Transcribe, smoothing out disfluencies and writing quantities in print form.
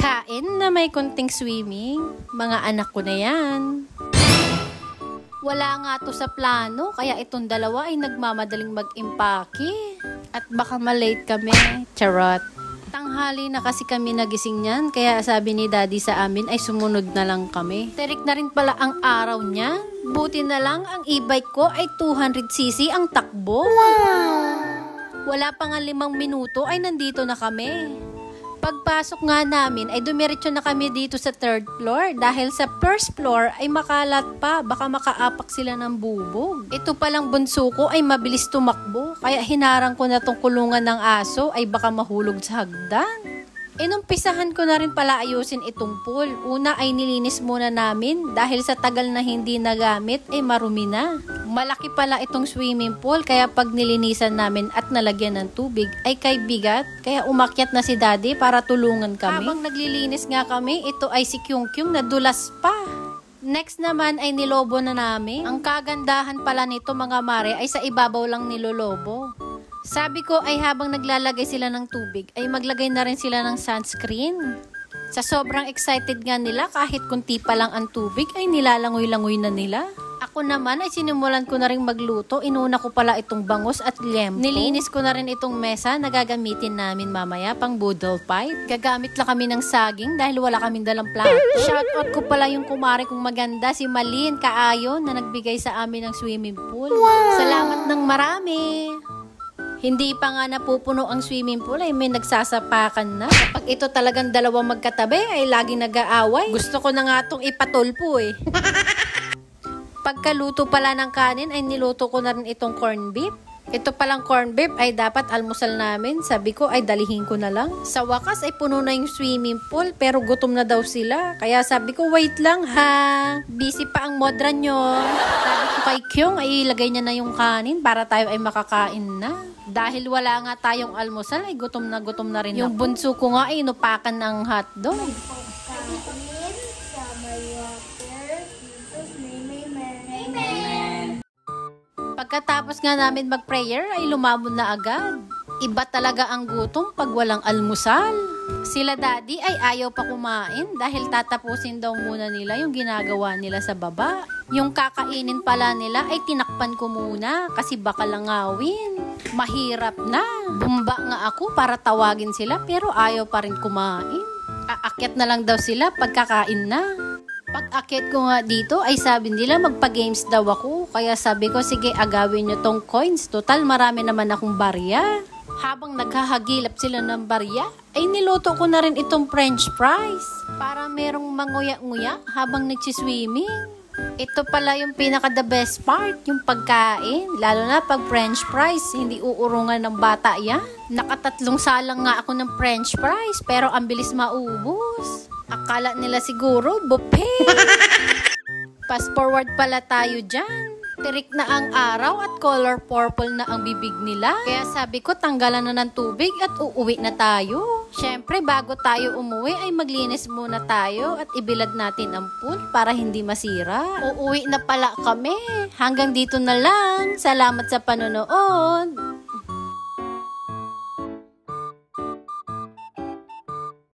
Kain na may konting swimming. Mga anak ko na yan. Wala nga to sa plano, kaya itong dalawa ay nagmamadaling mag-impake. At baka malate kami. Charot. Tanghali na kasi kami nagising niyan, kaya sabi ni Daddy sa amin ay sumunod na lang kami. Terik na rin pala ang araw niya. Buti na lang ang e-bike ko ay 200cc ang takbo. Wow! Wala pa nga 5 minuto ay nandito na kami. Pagpasok nga namin ay dumiretso na kami dito sa 3rd floor dahil sa 1st floor ay makalat pa, baka makaapak sila ng bubog. Ito palang bunso ko ay mabilis tumakbo, kaya hinarang ko na tong kulungan ng aso ay baka mahulog sa hagdan. Inumpisahan ko na rin pala ayusin itong pool. Una ay nilinis muna namin dahil sa tagal na hindi nagamit ay marumi na. Malaki pala itong swimming pool kaya pag nilinisan namin at nalagyan ng tubig ay kay bigat. Kaya umakyat na si Daddy para tulungan kami. Habang naglilinis nga kami, ito ay si Kyung Kyung na dulas pa. Next naman ay nilobo na namin. Ang kagandahan pala nito mga mare ay sa ibabaw lang nilolobo. Sabi ko ay habang naglalagay sila ng tubig ay maglagay na rin sila ng sunscreen. Sa sobrang excited nga nila kahit kunti pa lang ang tubig ay nilalangoy-langoy na nila. Ako naman ay sinimulan ko na rin magluto. Inuna ko pala itong bangus at liempo. Nilinis ko na rin itong mesa na gagamitin namin mamaya pang boodle fight. Gagamit lang kami ng saging dahil wala kaming dalang plato. Shoutout ko pala yung kumare kong maganda, si Malin Kaayon na nagbigay sa amin ng swimming pool. Wow! Salamat ng marami! Hindi pa nga napupuno ang swimming pool ay may nagsasapakan na. Kapag ito talagang dalawang magkatabi ay laging nag-aaway. Gusto ko na nga itong ipatulpo eh. Pagkaluto pala ng kanin ay niluto ko na rin itong corned beef. Ito palang corned beef ay dapat almusal namin. Sabi ko ay dalihin ko na lang. Sa wakas ay puno na yung swimming pool pero gutom na daw sila. Kaya sabi ko wait lang ha. Busy pa ang modra nyo. Sabi ko kay Kyung ay ilagay niya na yung kanin para tayo ay makakain na. Dahil wala nga tayong almusal ay gutom na rin yung bunso ko nga ay inupakan ng hotdog. Pagkatapos nga namin mag-prayer ay lumamon na agad. Iba talaga ang gutom pag walang almusal. Sila Daddy ay ayaw pa kumain dahil tatapusin daw muna nila yung ginagawa nila sa baba. Yung kakainin pala nila ay tinakpan ko muna kasi baka langawin. Mahirap na. Bumba nga ako para tawagin sila pero ayaw pa rin kumain. Aakyat na lang daw sila pagkakain na. Pag-akyat ko nga dito ay sabi nila magpa-games daw ako. Kaya sabi ko sige agawin nyo tong coins. Total marami naman akong barya. Habang naghahagilap sila ng barya ay niluto ko na rin itong french fries. Para merong manguya-nguya habang nagsiswimming. Ito pala yung pinaka the best part, yung pagkain. Lalo na pag french fries, hindi uurungan ng bata yan. Nakatatlong salang nga ako ng french fries, pero ang bilis maubos. Akala nila siguro, buffet. Fast forward pala tayo dyan. Tirik na ang araw at color purple na ang bibig nila. Kaya sabi ko, tanggalan na ng tubig at uuwi na tayo. Syempre, bago tayo umuwi ay maglinis muna tayo at ibilad natin ang pool para hindi masira. Uuwi na pala kami. Hanggang dito na lang. Salamat sa panonood.